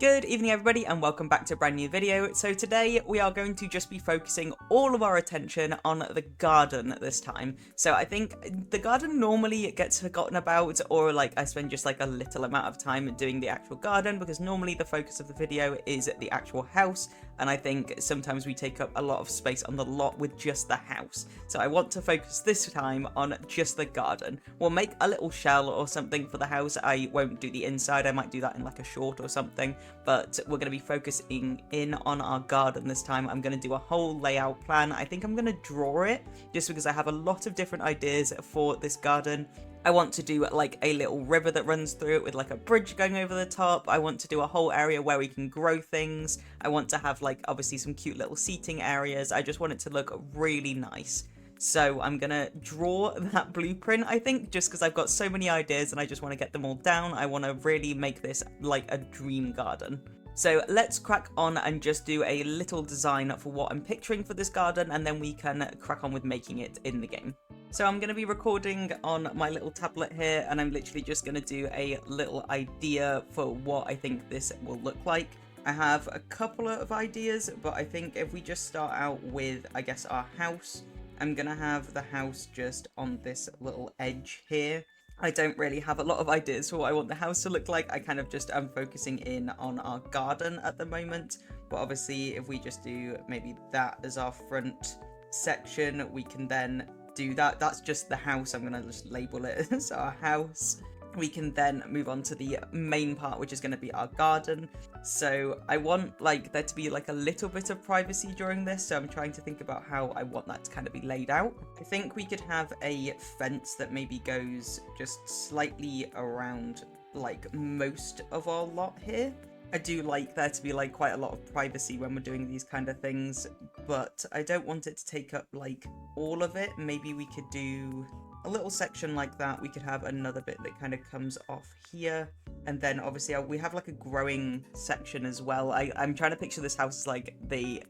Good evening everybody and welcome back to a brand new video. So today we are going to just be focusing all of our attention on the garden this time. So I think the garden normally gets forgotten about, or like I spend just like a little amount of time doing the actual garden because normally the focus of the video is the actual house, and I think sometimes we take up a lot of space on the lot with just the house. So I want to focus this time on just the garden. We'll make a little shell or something for the house. I won't do the inside, I might do that in like a short or something. But we're going to be focusing in on our garden this time. I'm going to do a whole layout plan. I think I'm going to draw it just because I have a lot of different ideas for this garden. I want to do like a little river that runs through it with like a bridge going over the top. I want to do a whole area where we can grow things. I want to have like obviously some cute little seating areas. I just want it to look really nice. So I'm going to draw that blueprint, I think, just because I've got so many ideas and I just want to get them all down. I want to really make this like a dream garden. So let's crack on and just do a little design for what I'm picturing for this garden, and then we can crack on with making it in the game. So I'm going to be recording on my little tablet here, and I'm literally just going to do a little idea for what I think this will look like. I have a couple of ideas, but I think if we just start out with, I guess, our house, I'm going to have the house just on this little edge here. I don't really have a lot of ideas for what I want the house to look like. I kind of just am focusing in on our garden at the moment. But obviously, if we just do maybe that as our front section, we can then do that. That's just the house. I'm going to just label it as our house. We can then move on to the main part, which is going to be our garden. So I want like there to be like a little bit of privacy during this, so I'm trying to think about how I want that to kind of be laid out. I think we could have a fence that maybe goes just slightly around like most of our lot here. I do like there to be like quite a lot of privacy when we're doing these kind of things, but I don't want it to take up like all of it. Maybe we could do a little section like that. We could have another bit that kind of comes off here, and then obviously we have like a growing section as well. I'm trying to picture this house as like a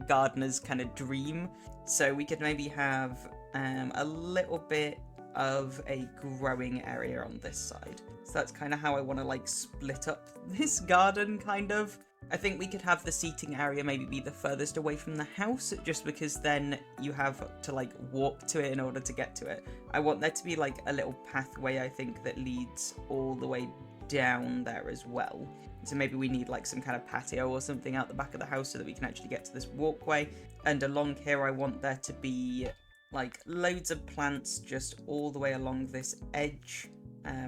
gardener's kind of dream, so we could maybe have a little bit of a growing area on this side. So that's kind of how I want to like split up this garden kind of. I think we could have the seating area maybe be the furthest away from the house, just because then you have to like walk to it in order to get to it. I want there to be like a little pathway, I think, that leads all the way down there as well. So maybe we need like some kind of patio or something out the back of the house so that we can actually get to this walkway. And along here I want there to be like loads of plants just all the way along this edge.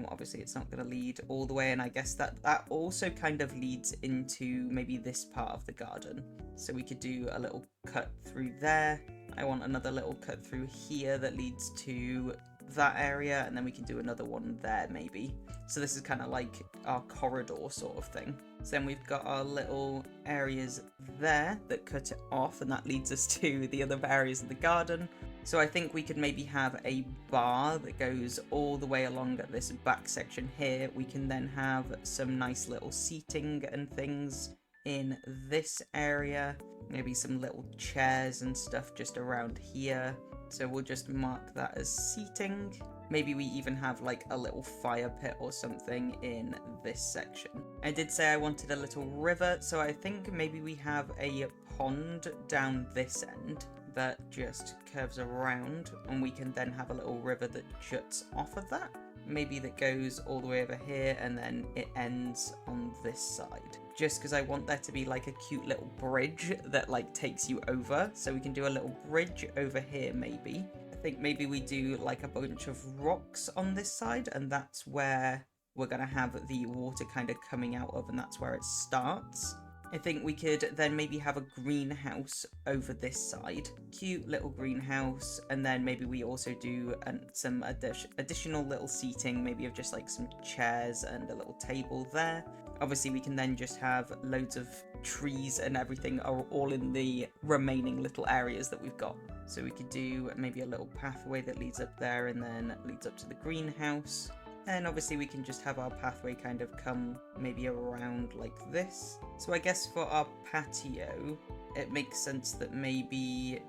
Obviously it's not going to lead all the way, and I guess that also kind of leads into maybe this part of the garden. So we could do a little cut through there. I want another little cut through here that leads to that area, and then we can do another one there maybe. So this is kind of like our corridor sort of thing. So then we've got our little areas there that cut it off, and that leads us to the other areas of the garden. So I think we could maybe have a bar that goes all the way along at this back section here. We can then have some nice little seating and things in this area. Maybe some little chairs and stuff just around here. So we'll just mark that as seating. Maybe we even have like a little fire pit or something in this section. I did say I wanted a little river, so I think maybe we have a pond down this end that just curves around, and we can then have a little river that juts off of that. Maybe that goes all the way over here and then it ends on this side. Just because I want there to be like a cute little bridge that like takes you over. So we can do a little bridge over here maybe. I think maybe we do like a bunch of rocks on this side, and that's where we're going to have the water kind of coming out of, and that's where it starts. I think we could then maybe have a greenhouse over this side. Cute little greenhouse, and then maybe we also do some additional little seating, maybe of just like some chairs and a little table there. Obviously we can then just have loads of trees and everything all in the remaining little areas that we've got. So we could do maybe a little pathway that leads up there and then leads up to the greenhouse. And obviously we can just have our pathway kind of come maybe around like this. So I guess for our patio, it makes sense that maybe,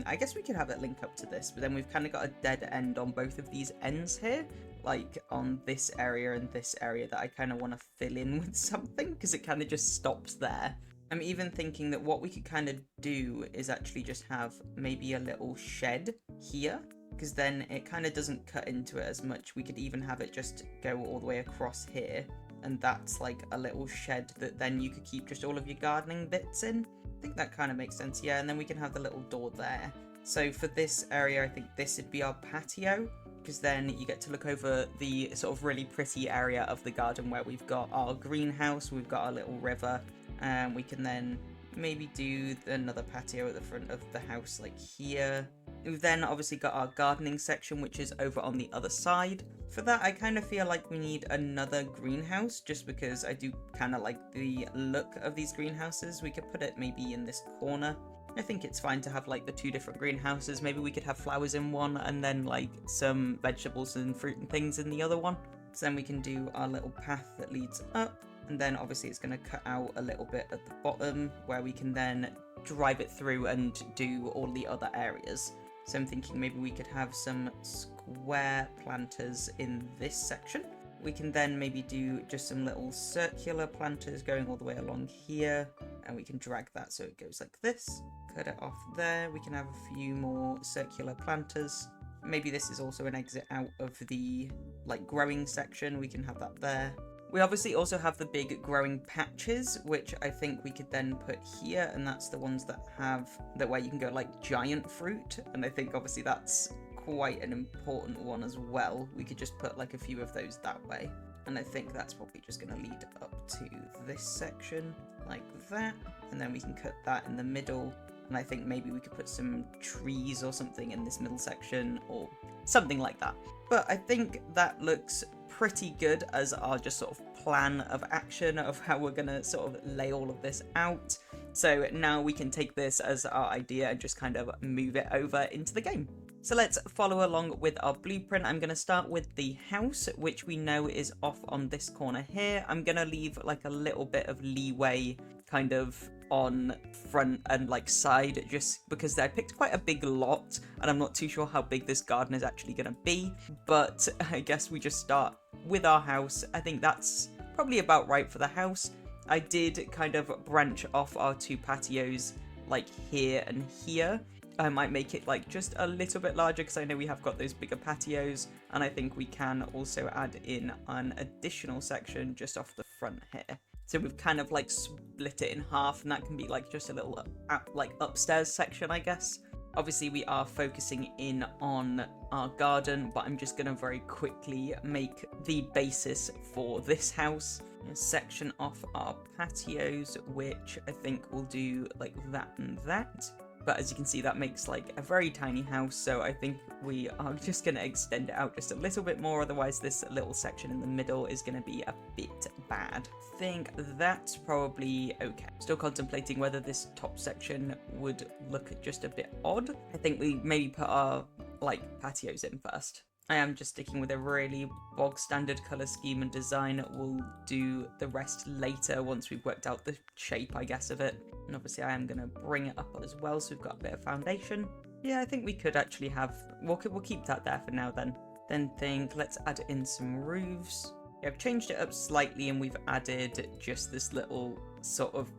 I guess we could have it link up to this, but then we've kind of got a dead end on both of these ends here. like on this area and this area that I kind of want to fill in with something, because it kind of just stops there. I'm even thinking that what we could kind of do is actually just have maybe a little shed here, because then it kind of doesn't cut into it as much. We could even have it just go all the way across here, and that's like a little shed that then you could keep just all of your gardening bits in. I think that kind of makes sense, yeah, and then we can have the little door there. So for this area, I think this would be our patio, because then you get to look over the sort of really pretty area of the garden where we've got our greenhouse, we've got our little river, and we can then maybe do another patio at the front of the house like here. We've then obviously got our gardening section, which is over on the other side. For that, I kind of feel like we need another greenhouse, just because I do kind of like the look of these greenhouses. We could put it maybe in this corner. I think it's fine to have like the two different greenhouses. Maybe we could have flowers in one and then like some vegetables and fruit and things in the other one. So then we can do our little path that leads up. And then obviously it's going to cut out a little bit at the bottom where we can then drive it through and do all the other areas. So I'm thinking maybe we could have some square planters in this section. We can then maybe do just some little circular planters going all the way along here, and we can drag that so it goes like this. Cut it off there. We can have a few more circular planters. Maybe this is also an exit out of the like growing section. We can have that there. We obviously also have the big growing patches, which I think we could then put here, and that's the ones that have that where you can go like giant fruit, and I think obviously that's quite an important one as well. We could just put like a few of those that way, and I think that's probably just going to lead up to this section like that, and then we can cut that in the middle, and I think maybe we could put some trees or something in this middle section or something like that. But I think that looks pretty good as our just sort of plan of action of how we're gonna sort of lay all of this out. So now we can take this as our idea and just kind of move it over into the game. So let's follow along with our blueprint. I'm going to start with the house, which we know is off on this corner here. I'm going to leave like a little bit of leeway kind of on front and like side, just because I picked quite a big lot and I'm not too sure how big this garden is actually going to be. But I guess we just start with our house. I think that's probably about right for the house. I did kind of branch off our two patios like here and here. I might make it like just a little bit larger because I know we have got those bigger patios, and I think we can also add in an additional section just off the front here. So we've kind of like split it in half, and that can be like just a little like upstairs section, I guess. Obviously we are focusing in on our garden, but I'm just going to very quickly make the basis for this house. A section off our patios, which I think will do like that and that. But as you can see, that makes like a very tiny house, so I think we are just going to extend it out just a little bit more, otherwise this little section in the middle is going to be a bit bad. I think that's probably okay. Still contemplating whether this top section would look just a bit odd. I think we maybe put our like patios in first. I am just sticking with a really bog standard colour scheme and design. We'll do the rest later once we've worked out the shape, I guess, of it. And obviously I am going to bring it up as well, so we've got a bit of foundation. Yeah, I think we could actually have... We'll keep that there for now then. Then let's add in some roofs. Yeah, I've changed it up slightly and we've added just this little sort of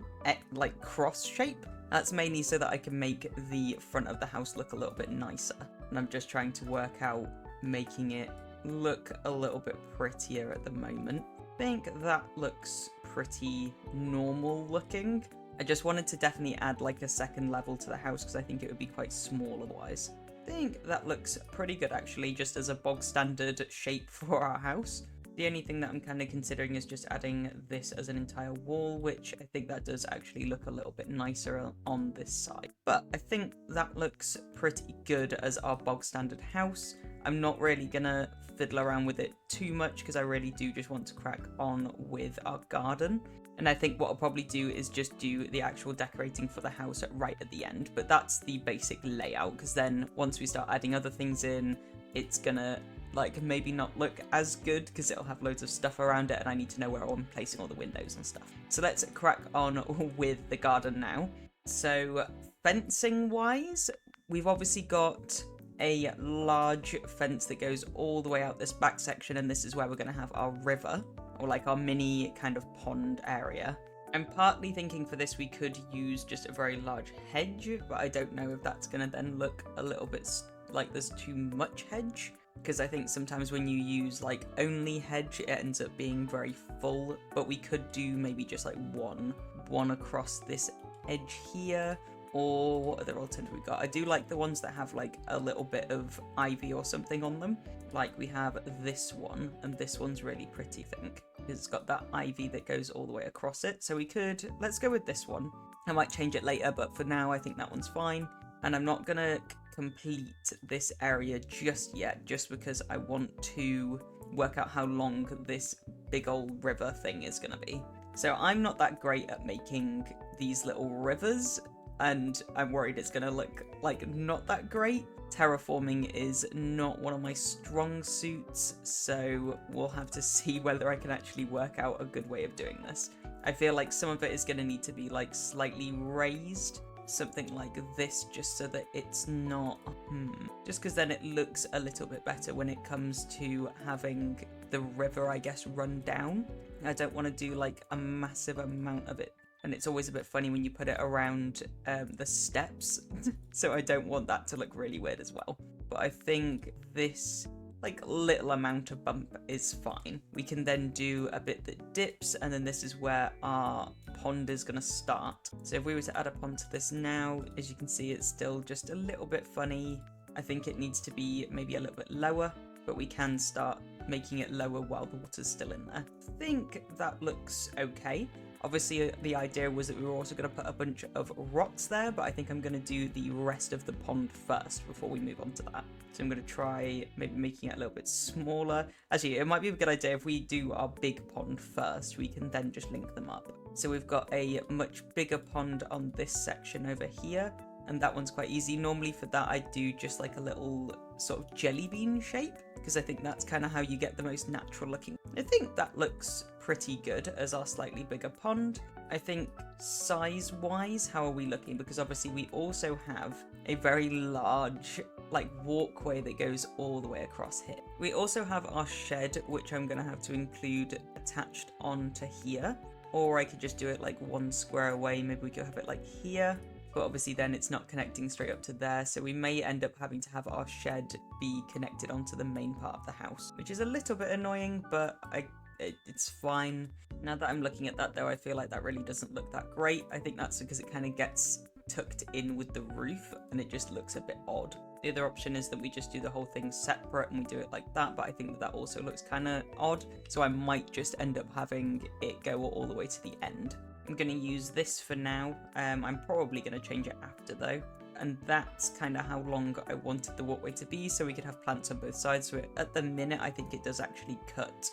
like cross shape. That's mainly so that I can make the front of the house look a little bit nicer. And I'm just trying to work out making it look a little bit prettier at the moment. I think that looks pretty normal looking. I just wanted to definitely add like a second level to the house because I think it would be quite small otherwise. I think that looks pretty good actually, just as a bog standard shape for our house. The only thing that I'm kind of considering is just adding this as an entire wall, which I think that does actually look a little bit nicer on this side. But I think that looks pretty good as our bog standard house. I'm not really gonna fiddle around with it too much because I really do just want to crack on with our garden. And I think what I'll probably do is just do the actual decorating for the house right at the end. But that's the basic layout, because then once we start adding other things in, it's gonna like maybe not look as good because it'll have loads of stuff around it and I need to know where I'm placing all the windows and stuff. So let's crack on with the garden now. So fencing wise, we've obviously got a large fence that goes all the way out this back section, and this is where we're going to have our river, or like our mini kind of pond area. I'm partly thinking for this we could use just a very large hedge, but I don't know if that's going to then look a little bit like there's too much hedge, because I think sometimes when you use like only hedge it ends up being very full. But we could do maybe just like one across this edge here. Or what other alternatives we got? I do like the ones that have like a little bit of ivy or something on them. Like we have this one, and this one's really pretty, I think, because it's got that ivy that goes all the way across it. So we could, let's go with this one. I might change it later, but for now I think that one's fine. And I'm not gonna complete this area just yet, just because I want to work out how long this big old river thing is gonna be. So I'm not that great at making these little rivers, and I'm worried it's gonna look like not that great. Terraforming is not one of my strong suits, so we'll have to see whether I can actually work out a good way of doing this. I feel like some of it is gonna need to be like slightly raised, something like this, just so that it's not, just because then it looks a little bit better when it comes to having the river, I guess, run down. I don't want to do like a massive amount of it. And it's always a bit funny when you put it around the steps. So I don't want that to look really weird as well. But I think this like little amount of bump is fine. We can then do a bit that dips, and then this is where our pond is going to start. So if we were to add a pond to this now, as you can see, it's still just a little bit funny. I think it needs to be maybe a little bit lower, but we can start making it lower while the water's still in there. I think that looks okay. Obviously, the idea was that we were also going to put a bunch of rocks there, but I think I'm going to do the rest of the pond first before we move on to that. So I'm going to try maybe making it a little bit smaller. Actually, it might be a good idea if we do our big pond first, we can then just link them up. So we've got a much bigger pond on this section over here, and that one's quite easy. Normally for that, I do just like a little sort of jelly bean shape, because I think that's kind of how you get the most natural looking. I think that looks pretty good as our slightly bigger pond. I think size-wise, how are we looking? Because obviously we also have a very large like walkway that goes all the way across here. We also have our shed, which I'm going to have to include attached onto here. Or I could just do it like one square away. Maybe we could have it like here. But obviously then it's not connecting straight up to there, so we may end up having to have our shed be connected onto the main part of the house, which is a little bit annoying, but it's fine. Now that I'm looking at that though, I feel like that really doesn't look that great. I think that's because it kind of gets tucked in with the roof and it just looks a bit odd. The other option is that we just do the whole thing separate and we do it like that, but I think that that also looks kind of odd, so I might just end up having it go all the way to the end. I'm going to use this for now. I'm probably going to change it after though. And that's kind of how long I wanted the walkway to be, so we could have plants on both sides. So at the minute, I think it does actually cut,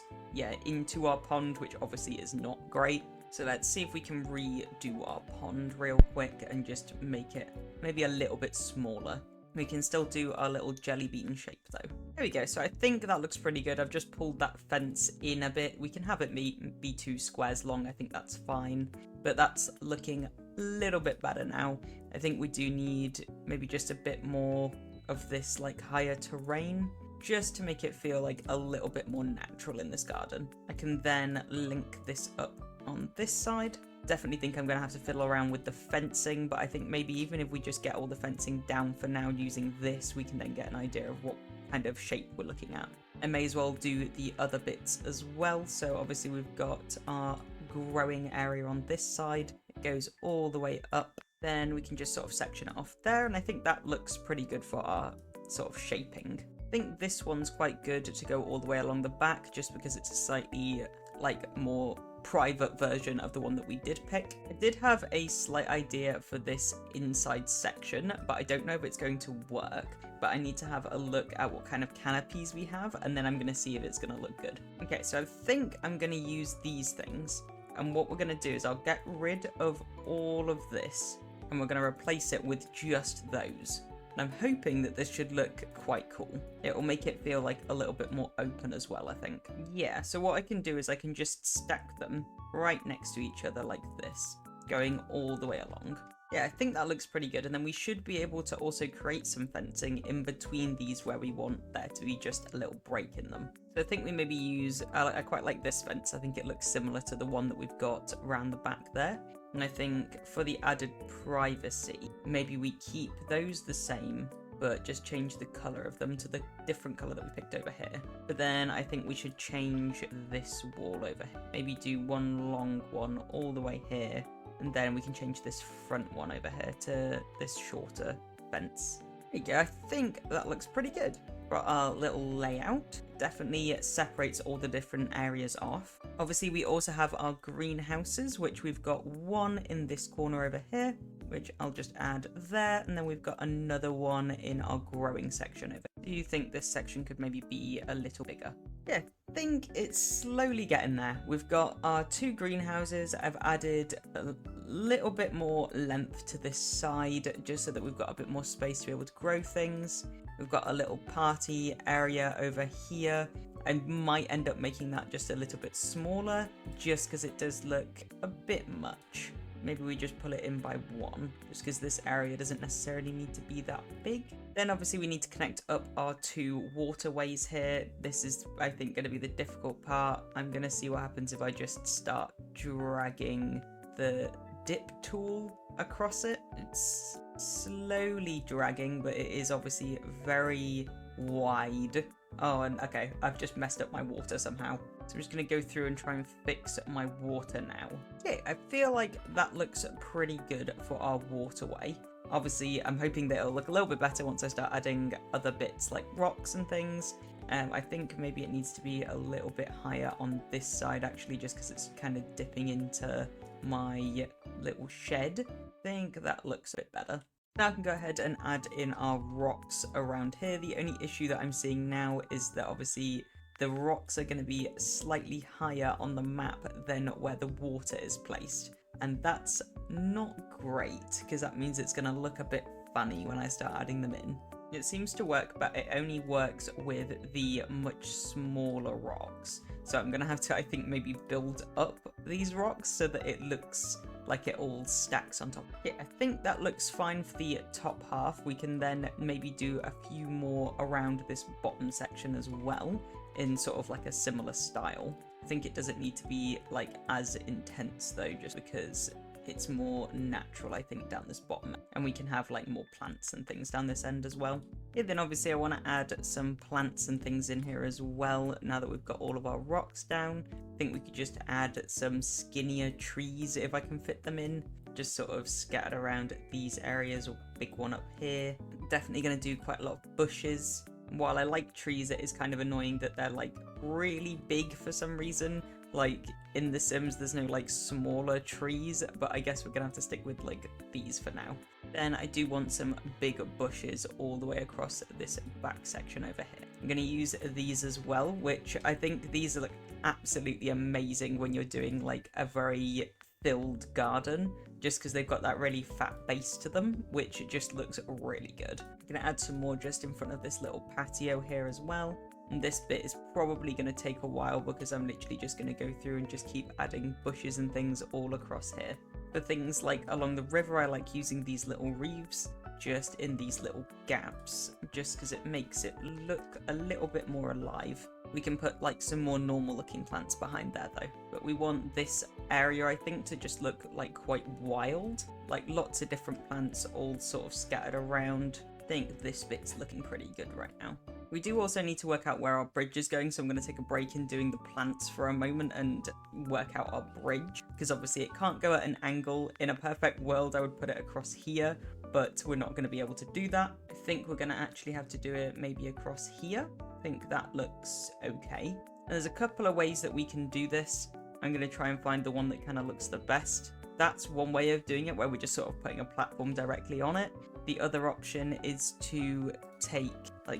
into our pond, which obviously is not great. So let's see if we can redo our pond real quick and just make it maybe a little bit smaller. We can still do our little jelly bean shape though. There we go. So I think that looks pretty good. I've just pulled that fence in a bit. We can have it be 2 squares long. I think that's fine. But that's looking a little bit better now. I think we do need maybe just a bit more of this like higher terrain, just to make it feel like a little bit more natural in this garden. I can then link this up on this side. Definitely think I'm going to have to fiddle around with the fencing, but I think maybe even if we just get all the fencing down for now using this, we can then get an idea of what kind of shape we're looking at. I may as well do the other bits as well. So obviously we've got our growing area on this side. It goes all the way up. Then we can just sort of section it off there, and I think that looks pretty good for our sort of shaping. I think this one's quite good to go all the way along the back, just because it's a slightly like more private version of the one that we did pick. I did have a slight idea for this inside section, but I don't know if it's going to work. But I need to have a look at what kind of canopies we have, and then I'm going to see if it's going to look good. Okay, so I think I'm going to use these things, and what we're going to do is I'll get rid of all of this, and we're going to replace it with just those. And I'm hoping that this should look quite cool. It will make it feel like a little bit more open as well, I think. Yeah, so what I can do is I can just stack them right next to each other like this, going all the way along. Yeah, I think that looks pretty good. And then we should be able to also create some fencing in between these where we want there to be just a little break in them. So I think we maybe use, I quite like this fence. I think it looks similar to the one that we've got around the back there. And I think for the added privacy, maybe we keep those the same, but just change the color of them to the different color that we picked over here. But then I think we should change this wall over here. Maybe do one long one all the way here. And then we can change this front one over here to this shorter fence. There you go, I think that looks pretty good. For our little layout, definitely separates all the different areas off. Obviously, we also have our greenhouses, which we've got one in this corner over here, which I'll just add there. And then we've got another one in our growing section over here. Do you think this section could maybe be a little bigger? Yeah, I think it's slowly getting there. We've got our 2 greenhouses. I've added a little bit more length to this side just so that we've got a bit more space to be able to grow things. We've got a little party area over here. I might end up making that just a little bit smaller just because it does look a bit much. Maybe we just pull it in by 1, just because this area doesn't necessarily need to be that big. Then obviously we need to connect up our 2 waterways here. This is, I think, going to be the difficult part. I'm going to see what happens if I just start dragging the dip tool across it. It's slowly dragging, but it is obviously very wide. Oh, and okay, I've just messed up my water somehow. So I'm just going to go through and try and fix my water now. Okay, I feel like that looks pretty good for our waterway. Obviously, I'm hoping that it'll look a little bit better once I start adding other bits like rocks and things. I think maybe it needs to be a little bit higher on this side actually, just because it's kind of dipping into my little shed. I think that looks a bit better. Now I can go ahead and add in our rocks around here. The only issue that I'm seeing now is that obviously the rocks are going to be slightly higher on the map than where the water is placed. And that's not great because that means it's going to look a bit funny when I start adding them in. It seems to work, but it only works with the much smaller rocks. So I'm going to have to, I think, maybe build up these rocks so that it looks like it all stacks on top. Yeah, I think that looks fine for the top half. We can then maybe do a few more around this bottom section as well in sort of like a similar style. I think it doesn't need to be like as intense though, just because it's more natural, I think, down this bottom. And we can have like more plants and things down this end as well. Yeah, then obviously I want to add some plants and things in here as well. Now that we've got all of our rocks down, I think we could just add some skinnier trees if I can fit them in. Just sort of scattered around these areas, or big one up here. Definitely going to do quite a lot of bushes. While I like trees, it is kind of annoying that they're like really big for some reason. Like in The Sims, there's no like smaller trees, but I guess we're gonna have to stick with like these for now. Then I do want some big bushes all the way across this back section over here. I'm gonna use these as well, which I think these are like absolutely amazing when you're doing like a very filled garden, just because they've got that really fat base to them, which just looks really good. I'm gonna add some more just in front of this little patio here as well. And this bit is probably going to take a while because I'm literally just going to go through and just keep adding bushes and things all across here. For things like along the river, I like using these little reefs just in these little gaps, just because it makes it look a little bit more alive. We can put like some more normal looking plants behind there though, but we want this area, I think, to just look like quite wild, like lots of different plants all sort of scattered around. I think this bit's looking pretty good right now. We do also need to work out where our bridge is going, so I'm going to take a break in doing the plants for a moment and work out our bridge, because obviously it can't go at an angle. In a perfect world, I would put it across here, but we're not going to be able to do that. I think we're going to actually have to do it maybe across here. I think that looks okay. And there's a couple of ways that we can do this. I'm going to try and find the one that kind of looks the best. That's one way of doing it, where we're just sort of putting a platform directly on it. The other option is to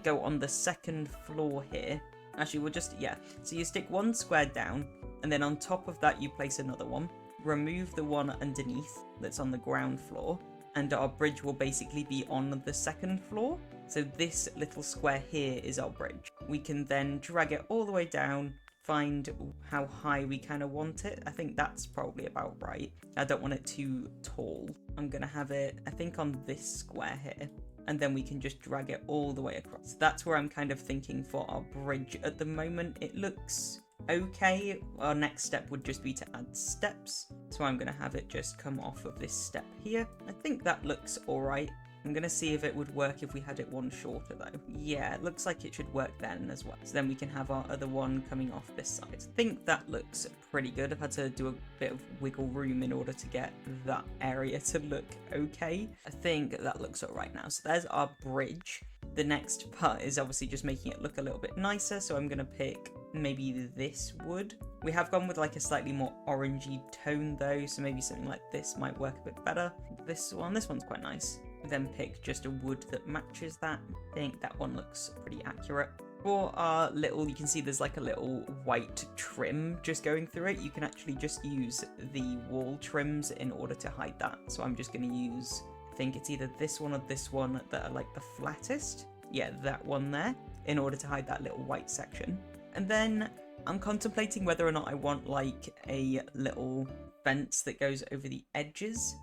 go on the second floor here. Actually, we'll just, yeah. So you stick one square down, and then on top of that, you place another one. Remove the one underneath that's on the ground floor, and our bridge will basically be on the second floor. So this little square here is our bridge. We can then drag it all the way down, find how high we kind of want it. I think that's probably about right. I don't want it too tall. I'm going to have it, I think, on this square here. And then we can just drag it all the way across. That's where I'm kind of thinking for our bridge at the moment. It looks okay. Our next step would just be to add steps. So I'm going to have it just come off of this step here. I think that looks all right. I'm going to see if it would work if we had it one shorter though. Yeah, it looks like it should work then as well. So then we can have our other one coming off this side. I think that looks pretty good. I've had to do a bit of wiggle room in order to get that area to look okay. I think that looks all right now. So there's our bridge. The next part is obviously just making it look a little bit nicer. So I'm going to pick maybe this wood. We have gone with like a slightly more orangey tone though. So maybe something like this might work a bit better. This one's quite nice. Then pick just a wood that matches that. I think that one looks pretty accurate. For our little, you can see there's like a little white trim just going through it. You can actually just use the wall trims in order to hide that. So I'm just going to use, I think it's either this one or this one that are like the flattest. Yeah, that one there, in order to hide that little white section. And then I'm contemplating whether or not I want like a little fence that goes over the edges.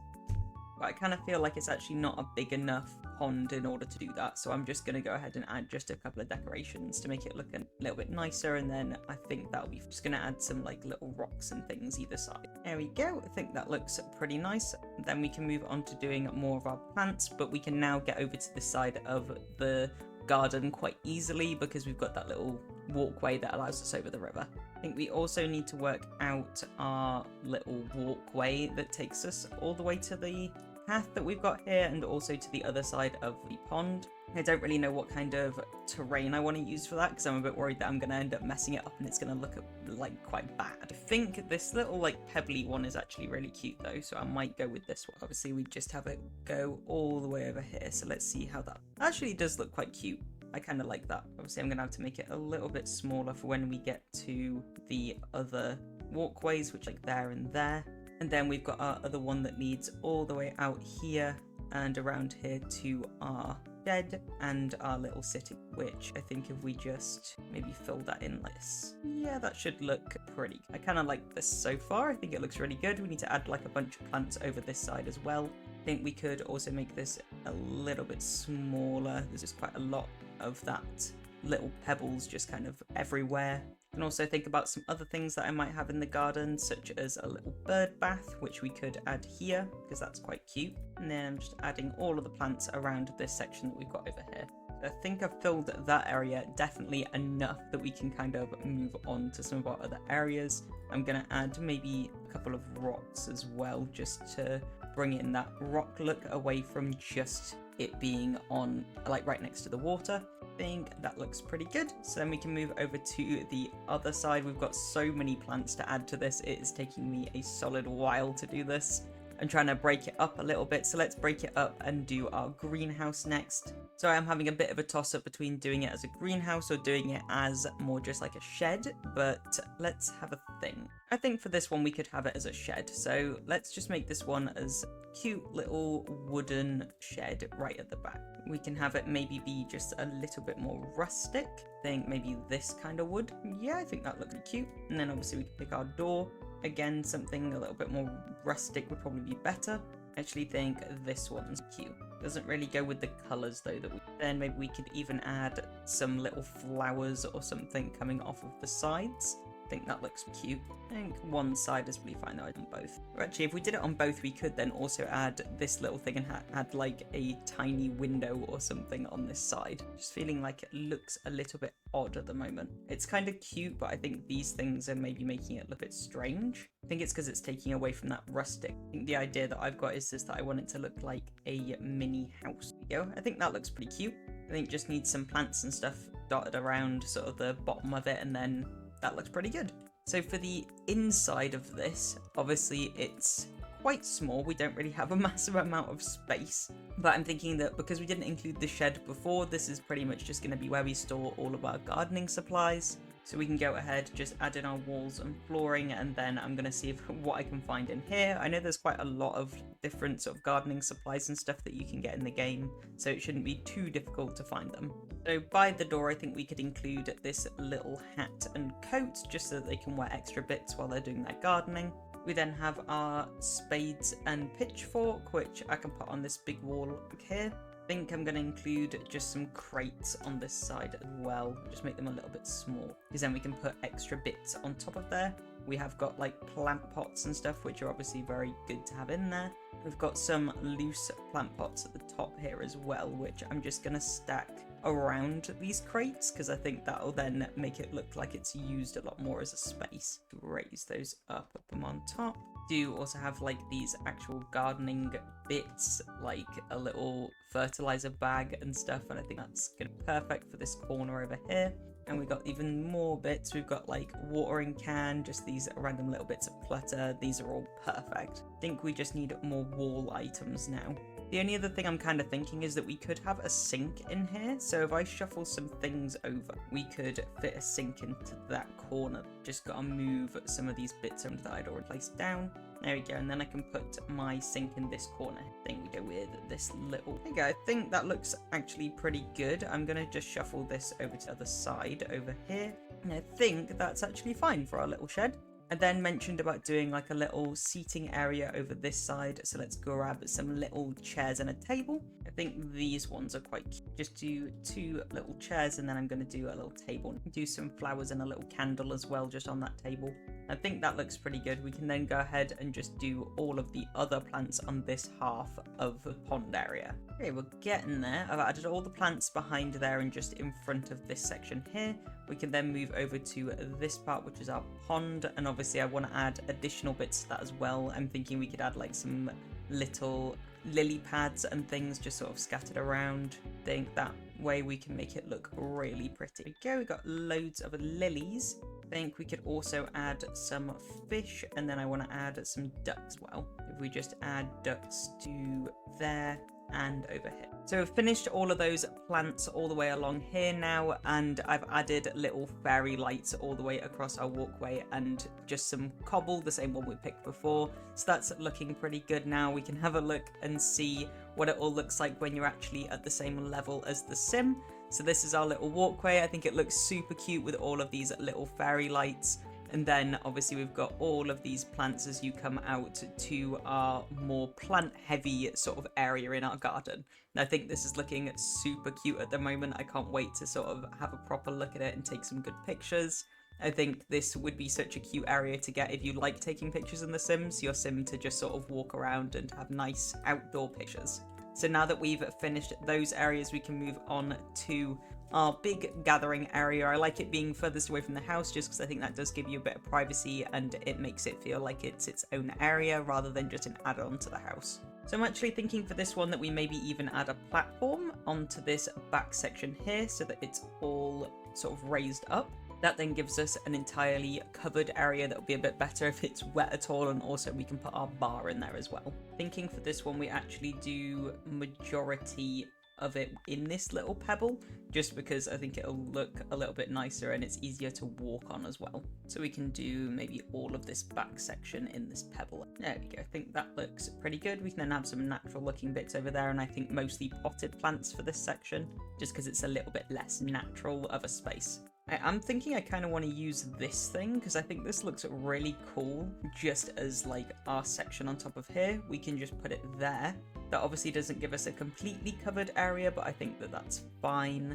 But I kind of feel like it's actually not a big enough pond in order to do that. So I'm just going to go ahead and add just a couple of decorations to make it look a little bit nicer. And then I think that'll be just going to add some like little rocks and things either side. There we go. I think that looks pretty nice. Then we can move on to doing more of our plants, but we can now get over to the side of the garden quite easily because we've got that little walkway that allows us over the river. I think we also need to work out our little walkway that takes us all the way to the path that we've got here and also to the other side of the pond. I don't really know what kind of terrain I want to use for that because I'm a bit worried that I'm going to end up messing it up and it's going to look like quite bad. I think this little like pebbly one is actually really cute though, so I might go with this one. Obviously we just have it go all the way over here, so let's see how that actually does look quite cute. I kind of like that. Obviously I'm going to have to make it a little bit smaller for when we get to the other walkways, which like there and there. And then we've got our other one that leads all the way out here and around here to our shed and our little city, which I think if we just maybe fill that in like this, yeah, that should look pretty. I kind of like this so far. I think it looks really good. We need to add like a bunch of plants over this side as well. I think we could also make this a little bit smaller. There's just quite a lot of that little pebbles just kind of everywhere. And also think about some other things that I might have in the garden, such as a little bird bath, which we could add here because that's quite cute. And then I'm just adding all of the plants around this section that we've got over here. I think I've filled that area definitely enough that we can kind of move on to some of our other areas. I'm going to add maybe a couple of rocks as well, just to bring in that rock look away from just it being on like right next to the water. I think that looks pretty good. So then we can move over to the other side. We've got so many plants to add to this. It is taking me a solid while to do this. I'm trying to break it up a little bit, so let's break it up and do our greenhouse next. So I'm having a bit of a toss up between doing it as a greenhouse or doing it as more just like a shed, but let's have a thing. I think for this one we could have it as a shed, so let's just make this one as cute little wooden shed right at the back. We can have it maybe be just a little bit more rustic. I think maybe this kind of wood. Yeah, I think that looks cute. And then obviously we can pick our door. Again, something a little bit more rustic would probably be better. I actually think this one's cute. Doesn't really go with the colours though. Then maybe we could even add some little flowers or something coming off of the sides. I think that looks cute. I think one side is really fine though, on both. Or actually, if we did it on both, we could then also add this little thing and add like a tiny window or something on this side. Just feeling like it looks a little bit odd at the moment. It's kind of cute, but I think these things are maybe making it look a bit strange. I think it's because it's taking away from that rustic. I think the idea that I've got is just that I want it to look like a mini house. There we go. I think that looks pretty cute. I think it just needs some plants and stuff dotted around sort of the bottom of it, and then that looks pretty good. So for the inside of this, obviously it's quite small. We don't really have a massive amount of space, but I'm thinking that because we didn't include the shed before, this is pretty much just going to be where we store all of our gardening supplies. So we can go ahead, just add in our walls and flooring, and then I'm going to see what I can find in here. I know there's quite a lot of different sort of gardening supplies and stuff that you can get in the game, so it shouldn't be too difficult to find them. So by the door, I think we could include this little hat and coat, just so that they can wear extra bits while they're doing their gardening. We then have our spades and pitchfork, which I can put on this big wall here. I think I'm going to include just some crates on this side as well, just make them a little bit small, because then we can put extra bits on top of there. We have got like plant pots and stuff, which are obviously very good to have in there. We've got some loose plant pots at the top here as well, which I'm just going to stack around these crates, because I think that'll then make it look like it's used a lot more as a space. Raise those up, put them on top. Do also have like these actual gardening bits, like a little fertilizer bag and stuff, and I think that's gonna be perfect for this corner over here. And we've got even more bits. We've got like watering can, just these random little bits of clutter. These are all perfect. I think we just need more wall items now. The only other thing I'm kind of thinking is that we could have a sink in here. So if I shuffle some things over, we could fit a sink into that corner. Just got to move some of these bits that I'd already placed down. There we go, and then I can put my sink in this corner. I think we go with this little... There you go, I think that looks actually pretty good. I'm going to just shuffle this over to the other side over here. And I think that's actually fine for our little shed. I then mentioned about doing like a little seating area over this side. So let's grab some little chairs and a table. I think these ones are quite cute. Just do 2 little chairs, and then I'm going to do a little table. Do some flowers and a little candle as well just on that table. I think that looks pretty good. We can then go ahead and just do all of the other plants on this half of the pond area. Okay, we're getting there. I've added all the plants behind there and just in front of this section here. We can then move over to this part, which is our pond. And obviously I want to add additional bits to that as well. I'm thinking we could add like some little lily pads and things just sort of scattered around. I think that way we can make it look really pretty. There we go, we got loads of lilies. I think we could also add some fish, and then I want to add some ducks as well. If we just add ducks to there and over here. So we've finished all of those plants all the way along here now, and I've added little fairy lights all the way across our walkway and just some cobble, the same one we picked before. So that's looking pretty good now. We can have a look and see what it all looks like when you're actually at the same level as the sim. So this is our little walkway. I think it looks super cute with all of these little fairy lights. And then obviously we've got all of these plants as you come out to our more plant heavy sort of area in our garden. And I think this is looking super cute at the moment. I can't wait to sort of have a proper look at it and take some good pictures. I think this would be such a cute area to get if you like taking pictures in The Sims, your sim to just sort of walk around and have nice outdoor pictures. So now that we've finished those areas, we can move on to our big gathering area. I like it being furthest away from the house just because I think that does give you a bit of privacy and it makes it feel like it's its own area rather than just an add-on to the house. So I'm actually thinking for this one that we maybe even add a platform onto this back section here so that it's all sort of raised up. That then gives us an entirely covered area that will be a bit better if it's wet at all, and also we can put our bar in there as well. Thinking for this one we actually do majority of it in this little pebble, just because I think it'll look a little bit nicer and it's easier to walk on as well. So we can do maybe all of this back section in this pebble. There we go, I think that looks pretty good. We can then have some natural looking bits over there, and I think mostly potted plants for this section, just because it's a little bit less natural of a space. I'm thinking I kind of want to use this thing because I think this looks really cool just as like our section on top of here. We can just put it there. That obviously doesn't give us a completely covered area, but I think that that's fine.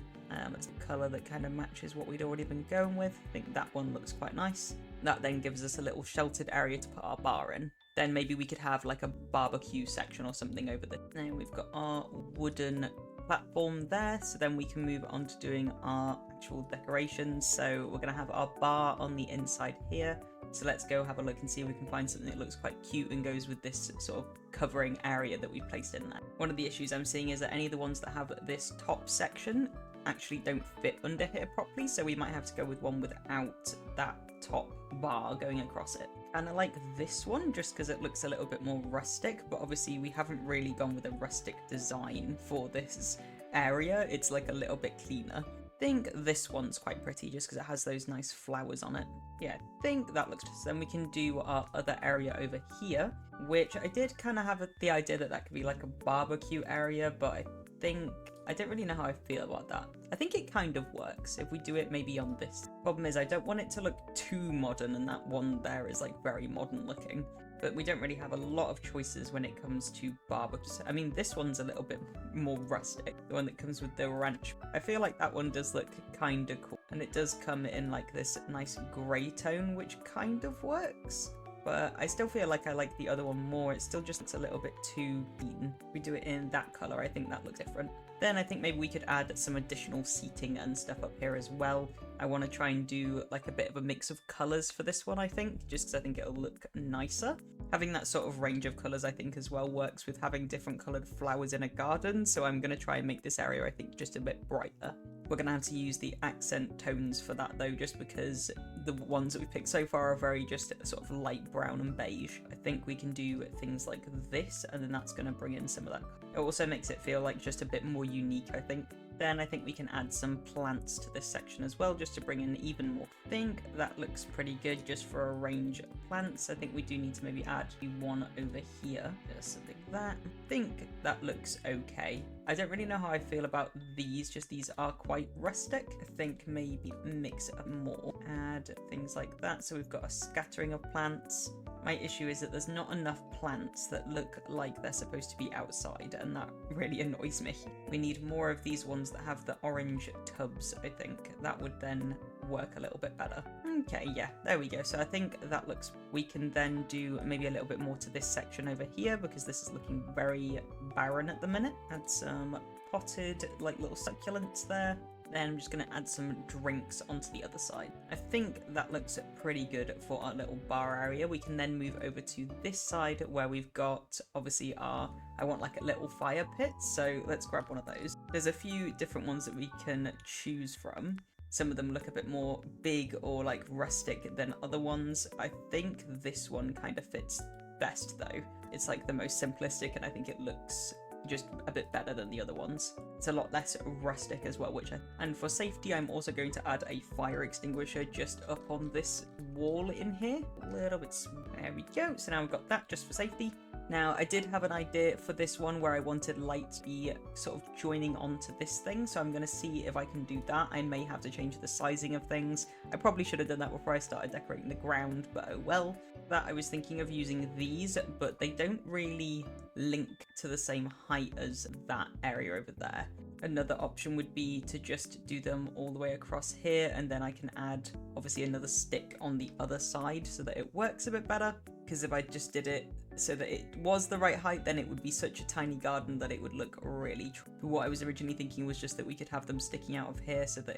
It's a colour that kind of matches what we'd already been going with. I think that one looks quite nice. That then gives us a little sheltered area to put our bar in. Then maybe we could have like a barbecue section or something over there. Now we've got our wooden platform there, so then we can move on to doing our actual decorations. So we're going to have our bar on the inside here, so let's go have a look and see if we can find something that looks quite cute and goes with this sort of covering area that we placed in there. One of the issues I'm seeing is that any of the ones that have this top section actually don't fit under here properly, so we might have to go with one without that top bar going across it. And I like this one just because it looks a little bit more rustic, but obviously we haven't really gone with a rustic design for this area. It's like a little bit cleaner. I think this one's quite pretty just because it has those nice flowers on it. Yeah, I think that looks good. Then we can do our other area over here, which I did kind of have the idea that that could be like a barbecue area, but I think I don't really know how I feel about that. I think it kind of works if we do it maybe on this. Problem is I don't want it to look too modern, and that one there is like very modern looking. but we don't really have a lot of choices when it comes to barbecues. I mean, this one's a little bit more rustic, the one that comes with the ranch. I feel like that one does look kind of cool, and it does come in like this nice grey tone, which kind of works. But I still feel like I like the other one more. It still just looks a little bit too beaten. If we do it in that colour, I think that looks different. Then I think maybe we could add some additional seating and stuff up here as well. I want to try and do like a bit of a mix of colours for this one, I think, just because I think it'll look nicer. Having that sort of range of colours, I think, as well works with having different coloured flowers in a garden. So I'm going to try and make this area, I think, just a bit brighter. We're going to have to use the accent tones for that though, just because the ones that we've picked so far are very just sort of light brown and beige. I think we can do things like this, and then that's going to bring in some of that. It also makes it feel like just a bit more unique, I think. Then I think we can add some plants to this section as well, just to bring in even more. I think that looks pretty good just for a range of plants. I think we do need to maybe add one over here, just something like that. I think that looks okay. I don't really know how I feel about these, just these are quite rustic. I think maybe mix it up more, add things like that. So we've got a scattering of plants. My issue is that there's not enough plants that look like they're supposed to be outside, and that really annoys me. We need more of these ones that have the orange tubs, I think. That would then work a little bit better. Okay, yeah, there we go. So I think that looks... We can then do maybe a little bit more to this section over here, because this is looking very barren at the minute. Add some potted, like, little succulents there. Then I'm just going to add some drinks onto the other side. I think that looks pretty good for our little bar area. We can then move over to this side where we've got, obviously, I want like a little fire pit. So let's grab one of those. There's a few different ones that we can choose from. Some of them look a bit more big or like rustic than other ones. I think this one kind of fits best though. It's like the most simplistic, and I think it looks just a bit better than the other ones. It's a lot less rustic as well, and for safety I'm also going to add a fire extinguisher just up on this wall in here. A little bit, there we go. So now we've got that just for safety. Now, I did have an idea for this one where I wanted light to be sort of joining onto this thing, so I'm going to see if I can do that. I may have to change the sizing of things. I probably should have done that before I started decorating the ground, but oh well. That I was thinking of using these, but they don't really link to the same height as that area over there. Another option would be to just do them all the way across here, and then I can add obviously another stick on the other side so that it works a bit better. Because if I just did it so that it was the right height, then it would be such a tiny garden that it would look really... What I was originally thinking was just that we could have them sticking out of here so that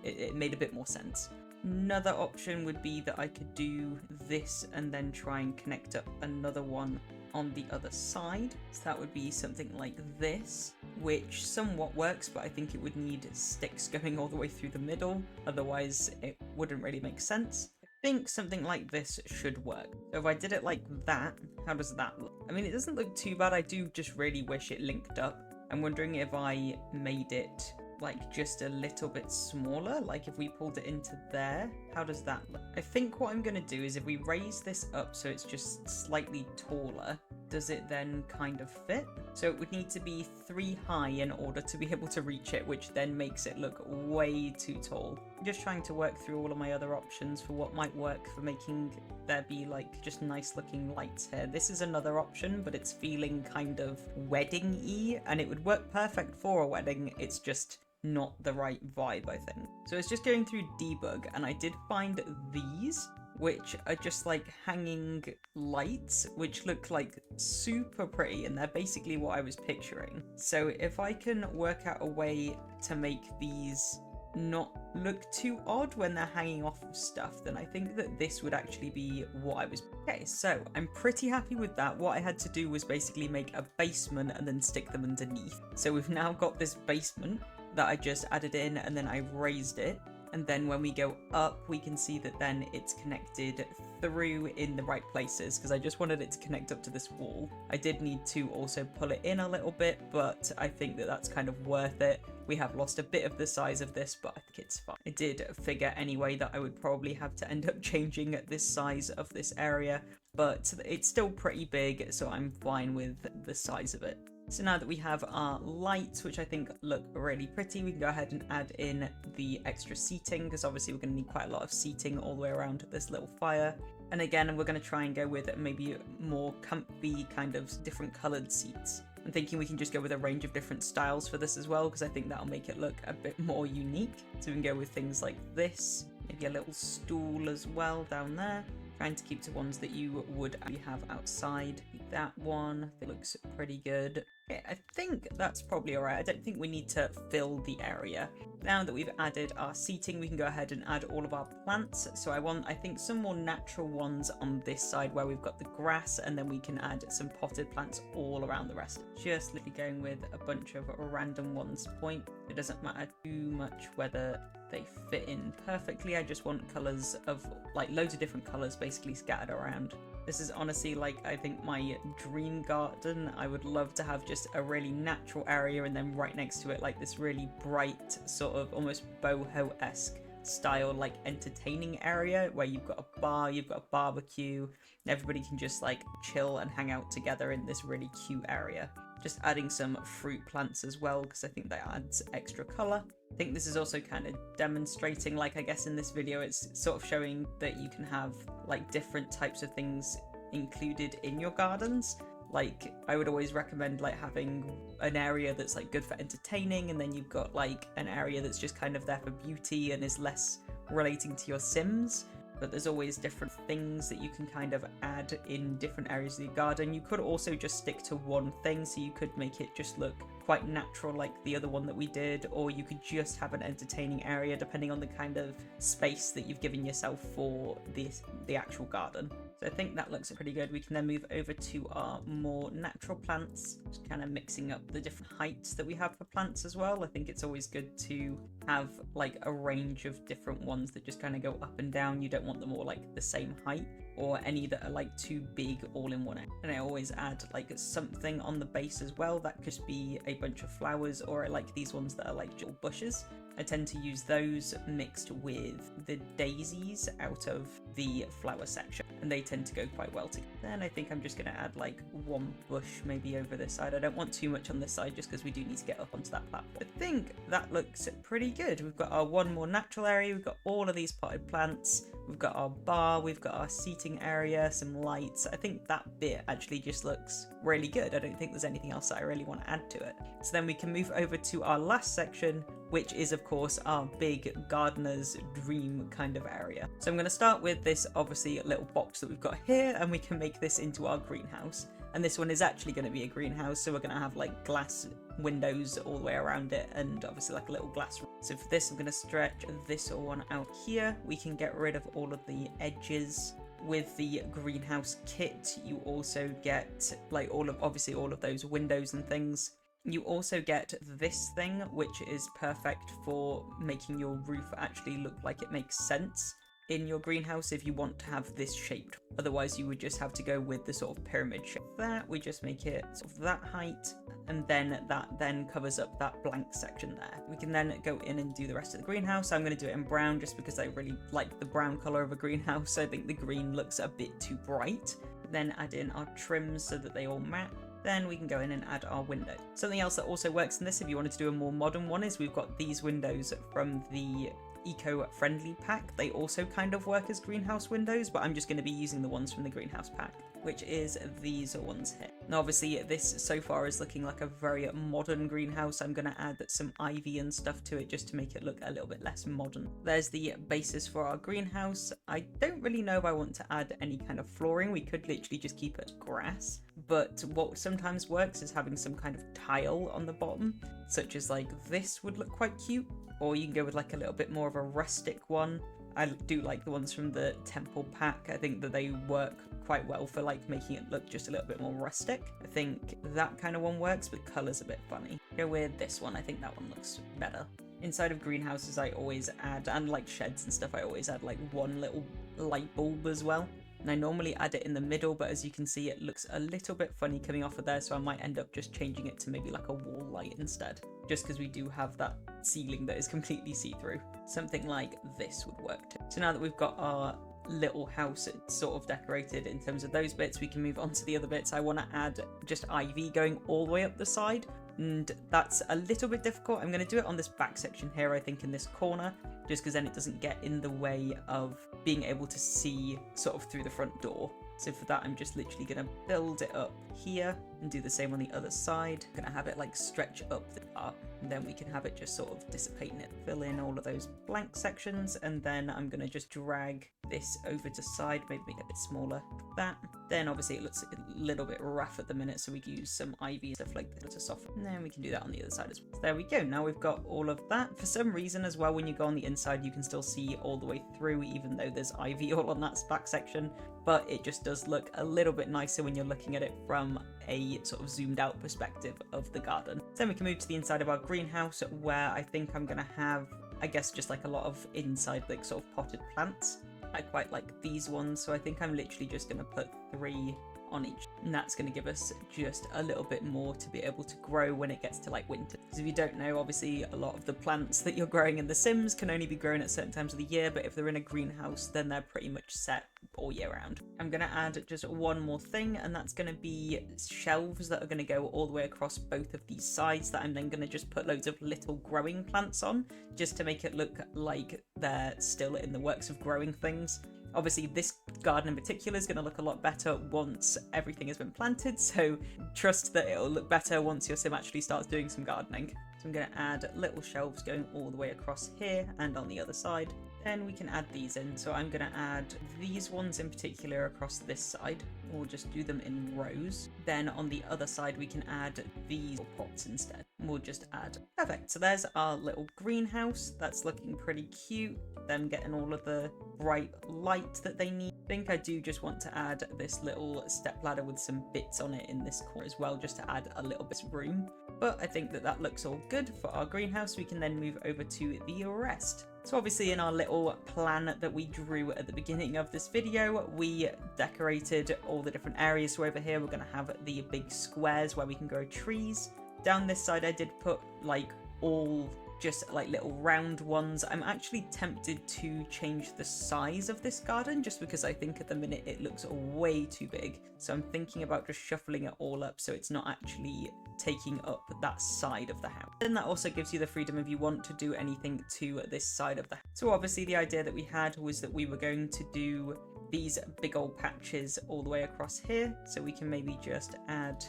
it made a bit more sense. Another option would be that I could do this and then try and connect up another one on the other side. So that would be something like this, which somewhat works, but I think it would need sticks going all the way through the middle. Otherwise, it wouldn't really make sense. I think something like this should work. So if I did it like that, how does that look? I mean, it doesn't look too bad. I do just really wish it linked up. I'm wondering if I made it like just a little bit smaller, like if we pulled it into there, how does that look? I think what I'm going to do is if we raise this up so it's just slightly taller, does it then kind of fit? So it would need to be 3 high in order to be able to reach it, which then makes it look way too tall. I'm just trying to work through all of my other options for what might work for making there be like just nice looking lights here. This is another option, but it's feeling kind of wedding-y, and it would work perfect for a wedding. It's just not the right vibe, I think. So it's just going through debug, and I did find these, which are just like hanging lights, which look like super pretty, and they're basically what I was picturing. So if I can work out a way to make these not look too odd when they're hanging off of stuff, then I think that this would actually be what I was... Okay, so I'm pretty happy with that. What I had to do was basically make a basement and then stick them underneath. So we've now got this basement that I just added in, and then I raised it. And then when we go up, we can see that then it's connected through in the right places, because I just wanted it to connect up to this wall. I did need to also pull it in a little bit, but I think that that's kind of worth it. We have lost a bit of the size of this, but I think it's fine. I did figure anyway that I would probably have to end up changing this size of this area, but it's still pretty big, so I'm fine with the size of it. So now that we have our lights, which I think look really pretty, we can go ahead and add in the extra seating, because obviously we're going to need quite a lot of seating all the way around this little fire. And again, we're going to try and go with maybe more comfy kind of different coloured seats. I'm thinking we can just go with a range of different styles for this as well, because I think that'll make it look a bit more unique. So we can go with things like this, maybe a little stool as well down there. Trying to keep to ones that you would have outside. That one, it looks pretty good. Okay, I think that's probably alright. I don't think we need to fill the area. Now that we've added our seating, we can go ahead and add all of our plants. So I think some more natural ones on this side where we've got the grass, and then we can add some potted plants all around the rest. Just literally going with a bunch of random ones point. It doesn't matter too much whether they fit in perfectly. I just want colours of like loads of different colours basically scattered around. This is honestly like I think my dream garden. I would love to have just a really natural area and then right next to it like this really bright sort of almost boho-esque style like entertaining area where you've got a bar, you've got a barbecue, everybody can just like chill and hang out together in this really cute area. Just adding some fruit plants as well because I think that adds extra colour. I think this is also kind of demonstrating, like I guess in this video it's sort of showing that you can have like different types of things included in your gardens. Like I would always recommend like having an area that's like good for entertaining, and then you've got like an area that's just kind of there for beauty and is less relating to your Sims. But there's always different things that you can kind of add in different areas of your garden. You could also just stick to one thing, so you could make it just look quite natural like the other one that we did, or you could just have an entertaining area depending on the kind of space that you've given yourself for the actual garden. So I think that looks pretty good. We can then move over to our more natural plants, just kind of mixing up the different heights that we have for plants as well. I think it's always good to have like a range of different ones that just kind of go up and down. You don't want them all like the same height, or any that are like too big all in one area. And I always add like something on the base as well. That could be a bunch of flowers, or I like these ones that are like little bushes. I tend to use those mixed with the daisies out of the flower section, and they tend to go quite well together. Then I think I'm just going to add like one bush maybe over this side. I don't want too much on this side just because we do need to get up onto that platform. I think that looks pretty good. We've got our one more natural area, we've got all of these potted plants, we've got our bar, we've got our seating area, some lights. I think that bit actually just looks really good. I don't think there's anything else that I really want to add to it. So then we can move over to our last section, which is of course our big gardener's dream kind of area. So I'm going to start with this obviously little box that we've got here, and we can make this into our greenhouse. And this one is actually going to be a greenhouse, so we're going to have like glass windows all the way around it, and obviously like a little glass. So for this I'm going to stretch this one out here. We can get rid of all of the edges. With the greenhouse kit you also get like all of those windows and things. You also get this thing, which is perfect for making your roof actually look like it makes sense in your greenhouse if you want to have this shaped. Otherwise you would just have to go with the sort of pyramid shape. That we just make it sort of that height, and then that then covers up that blank section there. We can then go in and do the rest of the greenhouse. I'm going to do it in brown just because I really like the brown colour of a greenhouse. I think the green looks a bit too bright. Then add in our trims so that they all match. Then we can go in and add our window. Something else that also works in this, if you wanted to do a more modern one, is we've got these windows from the eco-friendly pack. They also kind of work as greenhouse windows, but I'm just going to be using the ones from the greenhouse pack, which is these ones here. Now obviously this so far is looking like a very modern greenhouse. I'm going to add some ivy and stuff to it just to make it look a little bit less modern. There's the basis for our greenhouse. I don't really know if I want to add any kind of flooring. We could literally just keep it grass, but what sometimes works is having some kind of tile on the bottom, such as like this would look quite cute. Or you can go with like a little bit more of a rustic one. I do like the ones from the temple pack. I think that they work quite well for like making it look just a little bit more rustic. I think that kind of one works, but the colour's a bit funny. Go with this one. I think that one looks better. Inside of greenhouses I always add, and like sheds and stuff, I always add like one little light bulb as well. And I normally add it in the middle, but as you can see it looks a little bit funny coming off of there, so I might end up just changing it to maybe like a wall light instead, just because we do have that ceiling that is completely see-through. Something like this would work too. So now that we've got our little house sort of decorated in terms of those bits, we can move on to the other bits. I want to add just ivy going all the way up the side. and that's a little bit difficult. I'm going to do it on this back section here, I think in this corner, just because then it doesn't get in the way of being able to see sort of through the front door. So for that, I'm just literally going to build it up here and do the same on the other side. I'm going to have it like stretch up the part, and then we can have it just sort of dissipate and fill in all of those blank sections. And then I'm going to just drag this over to side, maybe make it a bit smaller like that. Then obviously it looks a little bit rough at the minute, so we can use some ivy and stuff like that to soften. And then we can do that on the other side as well. So there we go. Now we've got all of that. For some reason as well, when you go on the inside, you can still see all the way through, even though there's ivy all on that back section. But it just does look a little bit nicer when you're looking at it from a sort of zoomed out perspective of the garden. Then we can move to the inside of our greenhouse, where I think I'm going to have, I guess, just like a lot of inside like sort of potted plants. I quite like these ones, so I think I'm literally just going to put 3 on each, and that's going to give us just a little bit more to be able to grow when it gets to like winter. Because if you don't know, obviously a lot of the plants that you're growing in The Sims can only be grown at certain times of the year, but if they're in a greenhouse, then they're pretty much set all year round. I'm going to add just one more thing, and that's going to be shelves that are going to go all the way across both of these sides, that I'm then going to just put loads of little growing plants on, just to make it look like they're still in the works of growing things. Obviously, this garden in particular is going to look a lot better once everything has been planted, so trust that it'll look better once your sim actually starts doing some gardening. So I'm going to add little shelves going all the way across here and on the other side. Then we can add these in. So I'm going to add these ones in particular across this side. We'll just do them in rows. Then on the other side, we can add these pots instead. We'll just add. Perfect. So there's our little greenhouse. That's looking pretty cute. Them getting all of the bright light that they need. I think I do just want to add this little step ladder with some bits on it in this corner as well, just to add a little bit of room. But I think that that looks all good for our greenhouse. We can then move over to the rest. So obviously in our little plan that we drew at the beginning of this video, we decorated all the different areas. So over here, we're going to have the big squares where we can grow trees. Down this side, I did put like all just like little round ones. I'm actually tempted to change the size of this garden just because I think at the minute it looks way too big. So I'm thinking about just shuffling it all up so it's not actually taking up that side of the house. Then that also gives you the freedom if you want to do anything to this side of the house. So obviously the idea that we had was that we were going to do these big old patches all the way across here. So we can maybe just add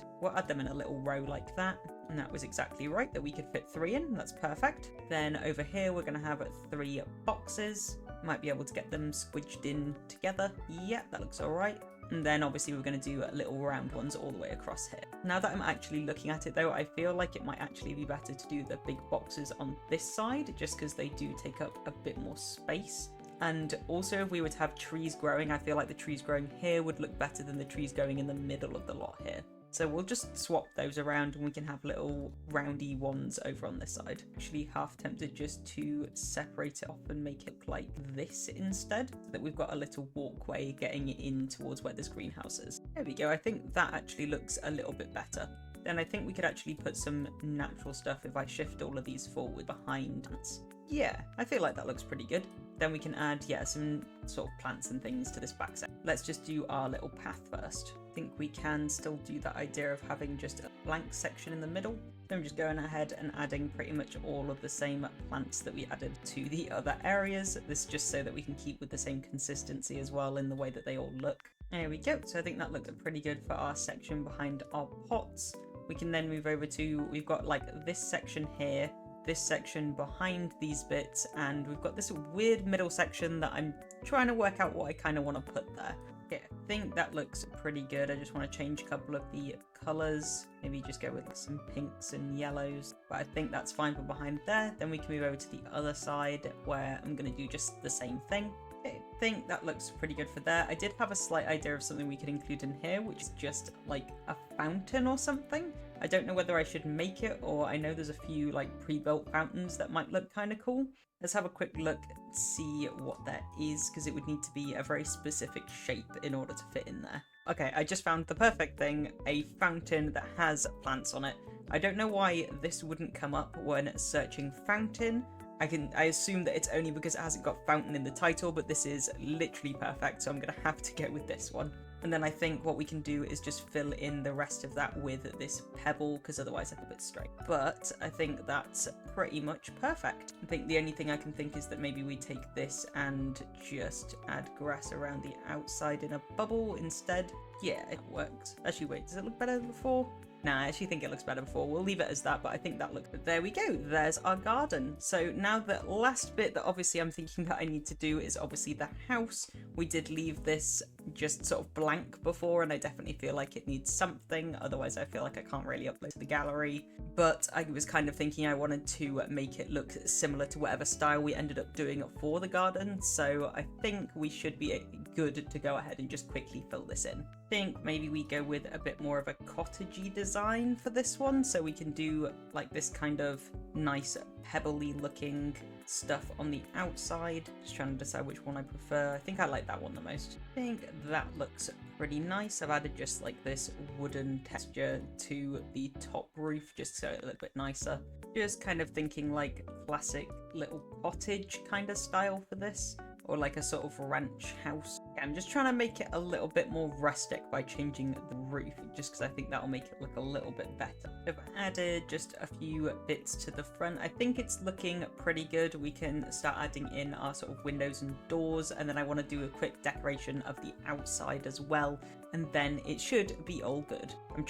them in a little row like that. And that was exactly right, that we could fit 3 in. That's perfect. Then over here, we're going to have 3 boxes. Might be able to get them squidged in together. Yeah, that looks all right. And then obviously we're going to do little round ones all the way across here. Now that I'm actually looking at it though, I feel like it might actually be better to do the big boxes on this side, just because they do take up a bit more space. And also if we were to have trees growing, I feel like the trees growing here would look better than the trees growing in the middle of the lot here. So we'll just swap those around and we can have little roundy ones over on this side. Actually half tempted just to separate it off and make it like this instead, so that we've got a little walkway getting in towards where this greenhouse is. There we go. I think that actually looks a little bit better. Then I think we could actually put some natural stuff if I shift all of these forward behind us. Yeah, I feel like that looks pretty good. Then we can add, some sort of plants and things to this back section. Let's just do our little path first. I think we can still do that idea of having just a blank section in the middle. Then we're just going ahead and adding pretty much all of the same plants that we added to the other areas. This just so that we can keep with the same consistency as well in the way that they all look. There we go. So I think that looks pretty good for our section behind our pots. We can then move over to, we've got like this section here, this section behind these bits, and we've got this weird middle section that I'm trying to work out what I kind of want to put there. Okay, I think that looks pretty good. I just want to change a couple of the colours, maybe just go with some pinks and yellows, but I think that's fine for behind there. Then we can move over to the other side where I'm going to do just the same thing. Okay, I think that looks pretty good for there. I did have a slight idea of something we could include in here, which is just like a fountain or something. I don't know whether I should make it, or I know there's a few like pre-built fountains that might look kind of cool. Let's have a quick look and see what that is, because it would need to be a very specific shape in order to fit in there. Okay, I just found the perfect thing, a fountain that has plants on it. I don't know why this wouldn't come up when searching fountain. I assume that it's only because it hasn't got fountain in the title, but this is literally perfect, so I'm going to have to go with this one. And then I think what we can do is just fill in the rest of that with this pebble, because otherwise it's a bit straight. But I think that's pretty much perfect. I think the only thing I can think is that maybe we take this and just add grass around the outside in a bubble instead. Yeah, it works. Actually, wait, does it look better than before? Nah, I actually think it looks better before. We'll leave it as that, but I think that looks good. There we go. There's our garden. So now the last bit that obviously I'm thinking that I need to do is obviously the house. We did leave this just sort of blank before, and I definitely feel like it needs something. Otherwise, I feel like I can't really upload to the gallery. But I was kind of thinking I wanted to make it look similar to whatever style we ended up doing for the garden. So I think we should be good to go ahead and just quickly fill this in. I think maybe we go with a bit more of a cottagey design for this one, so we can do like this kind of nice pebbly looking stuff on the outside. Just trying to decide which one I prefer. I think I like that one the most. I think that looks pretty nice. I've added just like this wooden texture to the top roof just so it looks a bit nicer. Just kind of thinking like classic little cottage kind of style for this, or like a sort of ranch house. I'm just trying to make it a little bit more rustic by changing the roof, just because I think that'll make it look a little bit better. I've added just a few bits to the front. I think it's looking pretty good. We can start adding in our sort of windows and doors, and then I want to do a quick decoration of the outside as well, and then it should be all good. I'm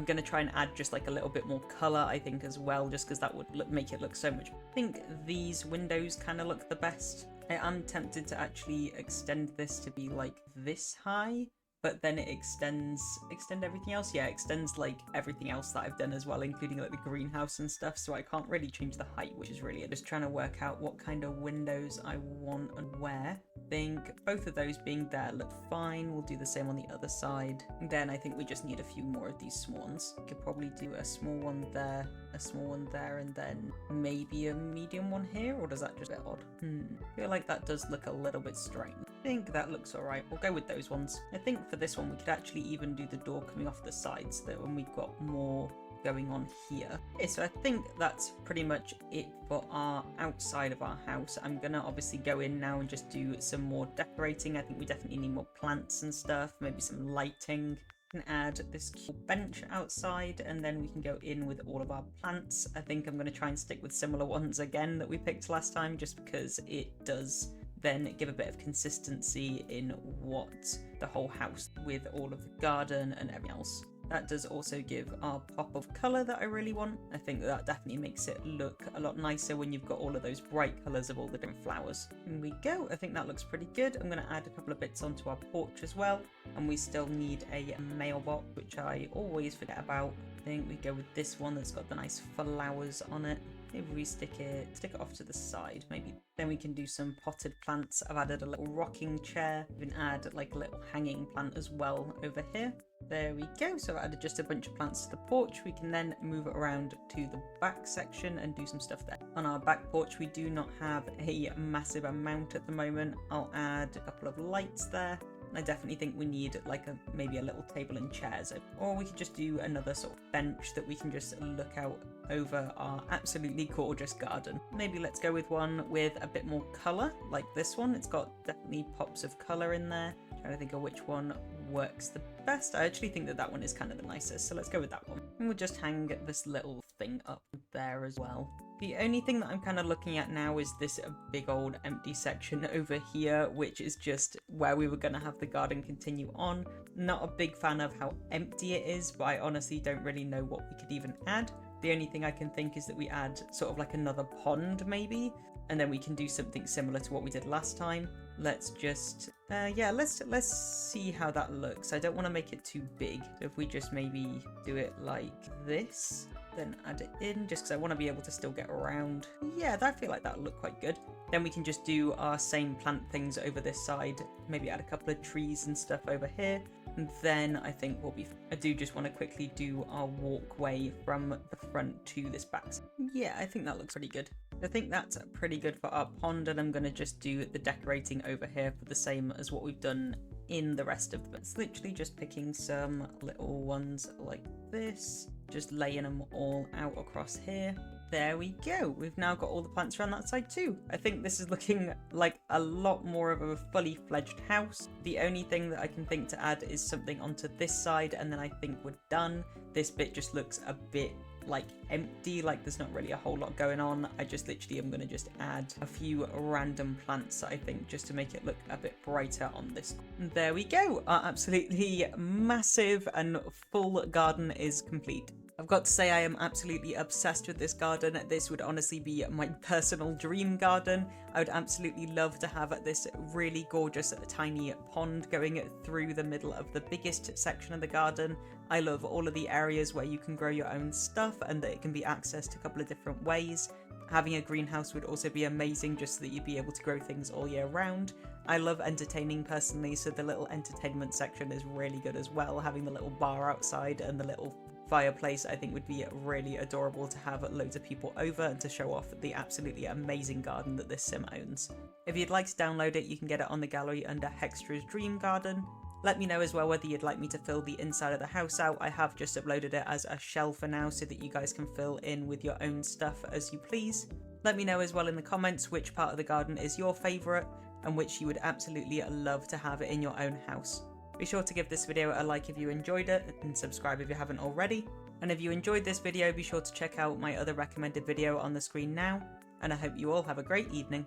going to try and add just like a little bit more color, I think, as well, just because that would make it look so much. I think these windows kind of look the best. I am tempted to actually extend this to be like this high, but then it extend everything else. Yeah, it extends like everything else that I've done as well, including like the greenhouse and stuff, so I can't really change the height, which is really just trying to work out what kind of windows I want and where. I think both of those being there look fine. We'll do the same on the other side. And then I think we just need a few more of these small ones. We could probably do a small one there, a small one there, and then maybe a medium one here, or does that just look odd? I feel like that does look a little bit strange. I think that looks alright. We'll go with those ones. I think for this one we could actually even do the door coming off the sides, so that when we've got more going on here. Okay, so I think that's pretty much it for our outside of our house. I'm gonna obviously go in now and just do some more decorating. I think we definitely need more plants and stuff, maybe some lighting. Can add this cool bench outside, and then we can go in with all of our plants. I think I'm going to try and stick with similar ones again that we picked last time, just because it does then give a bit of consistency in what the whole house with all of the garden and everything else. That does also give our pop of colour that I really want. I think that definitely makes it look a lot nicer when you've got all of those bright colours of all the different flowers. In we go. I think that looks pretty good. I'm going to add a couple of bits onto our porch as well. And we still need a mailbox, which I always forget about. I think we go with this one that's got the nice flowers on it. Maybe we stick it off to the side, maybe. Then we can do some potted plants. I've added a little rocking chair. We can add like a little hanging plant as well over here. There we go. So I've added just a bunch of plants to the porch. We can then move it around to the back section and do some stuff there. On our back porch, we do not have a massive amount at the moment. I'll add a couple of lights there. I definitely think we need like maybe a little table and chairs, or we could just do another sort of bench that we can just look out over our absolutely gorgeous garden. Maybe let's go with one with a bit more colour, like this one. It's got definitely pops of colour in there. I'm trying to think of which one works the best. I actually think that one is kind of the nicest, so let's go with that one. And we'll just hang this little thing up there as well. The only thing that I'm kind of looking at now is this big old empty section over here, which is just where we were going to have the garden continue on. Not a big fan of how empty it is, but I honestly don't really know what we could even add. The only thing I can think is that we add sort of like another pond maybe, and then we can do something similar to what we did last time. Let's just, let's see how that looks. I don't want to make it too big. So if we just maybe do it like this, then add it in, just because I want to be able to still get around. Yeah, I feel like that'll look quite good. Then we can just do our same plant things over this side, maybe add a couple of trees and stuff over here, and then I think we'll be I do just want to quickly do our walkway from the front to this back. Yeah, I think that looks pretty good. I think that's pretty good for our pond, and I'm going to just do the decorating over here for the same as what we've done in the rest of them. It's literally just picking some little ones like this, just laying them all out across here. there we go. We've now got all the plants around that side too. I think this is looking like a lot more of a fully fledged house. The only thing that I can think to add is something onto this side, and then I think we're done. This bit just looks a bit like empty, like there's not really a whole lot going on. I just literally am going to just add a few random plants, I think, just to make it look a bit brighter on this. There we go. Our absolutely massive and full garden is complete. I've got to say I am absolutely obsessed with this garden. This would honestly be my personal dream garden. I would absolutely love to have this really gorgeous tiny pond going through the middle of the biggest section of the garden. I love all of the areas where you can grow your own stuff and that it can be accessed a couple of different ways. Having a greenhouse would also be amazing, just so that you'd be able to grow things all year round. I love entertaining personally, so the little entertainment section is really good as well. Having the little bar outside and the little fireplace I think would be really adorable to have loads of people over and to show off the absolutely amazing garden that this sim owns. If you'd like to download it, you can get it on the gallery under Hextra's Dream Garden. Let me know as well whether you'd like me to fill the inside of the house out. I have just uploaded it as a shell for now so that you guys can fill in with your own stuff as you please. Let me know as well in the comments which part of the garden is your favourite and which you would absolutely love to have in your own house. Be sure to give this video a like if you enjoyed it and subscribe if you haven't already. And if you enjoyed this video, be sure to check out my other recommended video on the screen now. And I hope you all have a great evening.